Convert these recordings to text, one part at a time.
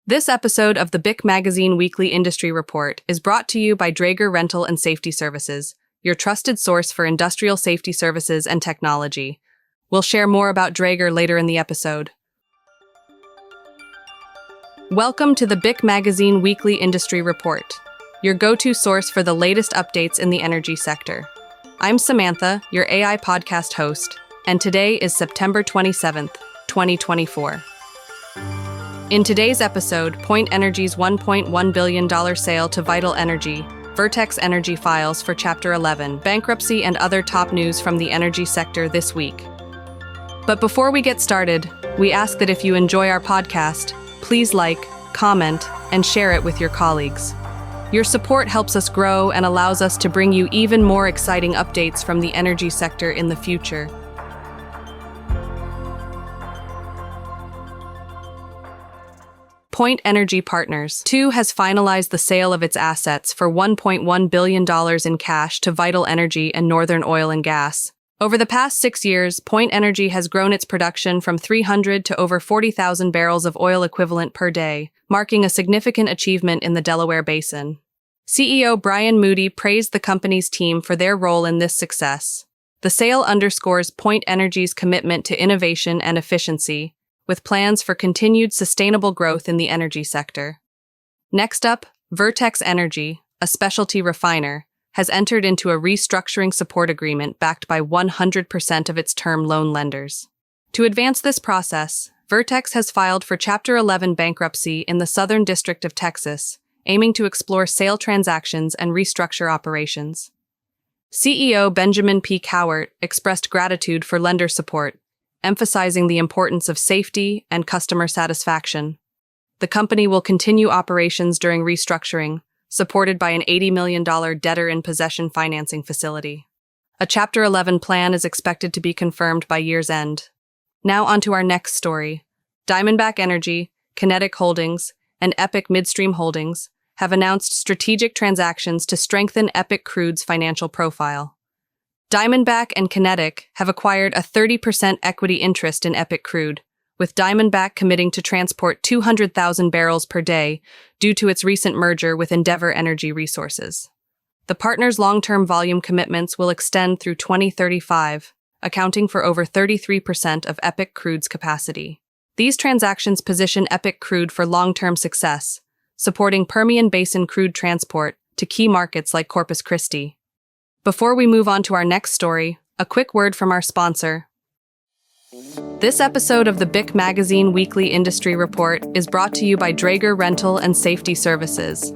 This episode of the BIC Magazine Weekly Industry Report is brought to you by Draeger Rental and Safety Services, your trusted source for industrial safety services and technology. We'll share more about Draeger later in the episode. Welcome to the BIC Magazine Weekly Industry Report, your go-to source for the latest updates in the energy sector. I'm Samantha, your AI podcast host, and today is September 27th, 2024. In today's episode, Point Energy's $1.1 billion sale to Vital Energy, Vertex Energy files for Chapter 11, bankruptcy and other top news from the energy sector this week. But before we get started, we ask that if you enjoy our podcast, please like, comment, and share it with your colleagues. Your support helps us grow and allows us to bring you even more exciting updates from the energy sector in the future. Point Energy Partners 2 has finalized the sale of its assets for $1.1 billion in cash to Vital Energy and Northern Oil and Gas. Over the past 6 years, Point Energy has grown its production from 300 to over 40,000 barrels of oil equivalent per day, marking a significant achievement in the Delaware Basin. CEO Brian Moody praised the company's team for their role in this success. The sale underscores Point Energy's commitment to innovation and efficiency, with plans for continued sustainable growth in the energy sector. Next up, Vertex Energy, a specialty refiner, has entered into a restructuring support agreement backed by 100% of its term loan lenders. To advance this process, Vertex has filed for Chapter 11 bankruptcy in the Southern District of Texas, aiming to explore sale transactions and restructure operations. CEO Benjamin P. Cowart expressed gratitude for lender support, emphasizing the importance of safety and customer satisfaction. The company will continue operations during restructuring, supported by an $80 million debtor-in-possession financing facility. A Chapter 11 plan is expected to be confirmed by year's end. Now onto our next story. Diamondback Energy, Kinetic Holdings, and Epic Midstream Holdings have announced strategic transactions to strengthen Epic Crude's financial profile. Diamondback and Kinetic have acquired a 30% equity interest in Epic Crude, with Diamondback committing to transport 200,000 barrels per day due to its recent merger with Endeavor Energy Resources. The partners' long-term volume commitments will extend through 2035, accounting for over 33% of Epic Crude's capacity. These transactions position Epic Crude for long-term success, supporting Permian Basin crude transport to key markets like Corpus Christi. Before we move on to our next story, a quick word from our sponsor. This episode of the BIC Magazine Weekly Industry Report is brought to you by Draeger Rental and Safety Services.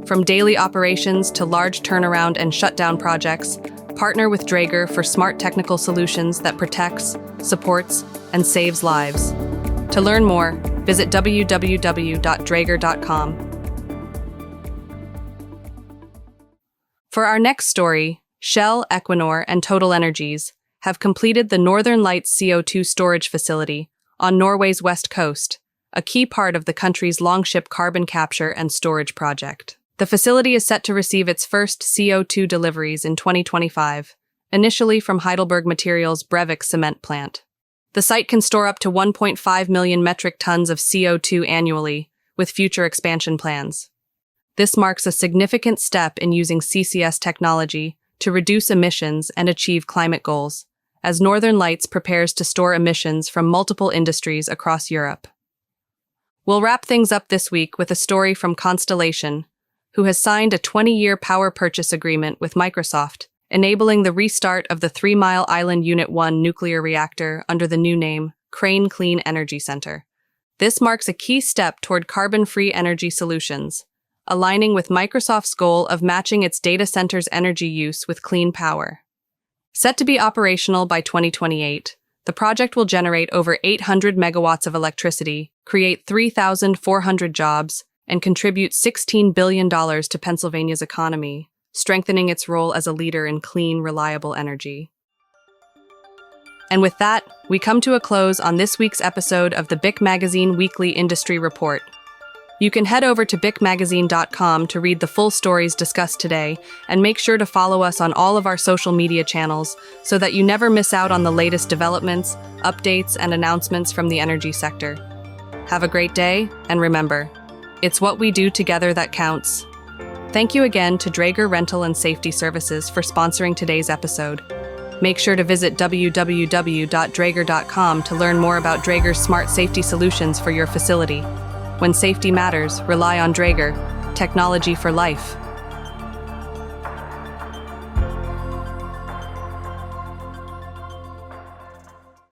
From daily operations to large turnaround and shutdown projects, partner with Draeger for smart technical solutions that protects, supports, and saves lives. To learn more, visit www.draeger.com. For our next story, Shell, Equinor, and Total Energies have completed the Northern Lights CO2 storage facility on Norway's west coast, a key part of the country's Longship carbon capture and storage project. The facility is set to receive its first CO2 deliveries in 2025, initially from Heidelberg Materials' Brevik cement plant. The site can store up to 1.5 million metric tons of CO2 annually, with future expansion plans. This marks a significant step in using CCS technology to reduce emissions and achieve climate goals, as Northern Lights prepares to store emissions from multiple industries across Europe. We'll wrap things up this week with a story from Constellation, who has signed a 20-year power purchase agreement with Microsoft, enabling the restart of the 3 Mile Island Unit 1 nuclear reactor under the new name, Crane Clean Energy Center. This marks a key step toward carbon-free energy solutions, aligning with Microsoft's goal of matching its data centers' energy use with clean power. Set to be operational by 2028, the project will generate over 800 megawatts of electricity, create 3,400 jobs, and contribute $16 billion to Pennsylvania's economy, strengthening its role as a leader in clean, reliable energy. And with that, we come to a close on this week's episode of the BIC Magazine Weekly Industry Report. You can head over to bicmagazine.com to read the full stories discussed today, and make sure to follow us on all of our social media channels so that you never miss out on the latest developments, updates, and announcements from the energy sector. Have a great day, and remember, It's what we do together that counts. Thank you again to Draeger Rental and Safety Services for sponsoring today's episode. Make sure to visit www.draeger.com to learn more about Draeger's smart safety solutions for your facility. When safety matters, rely on Draeger, technology for life.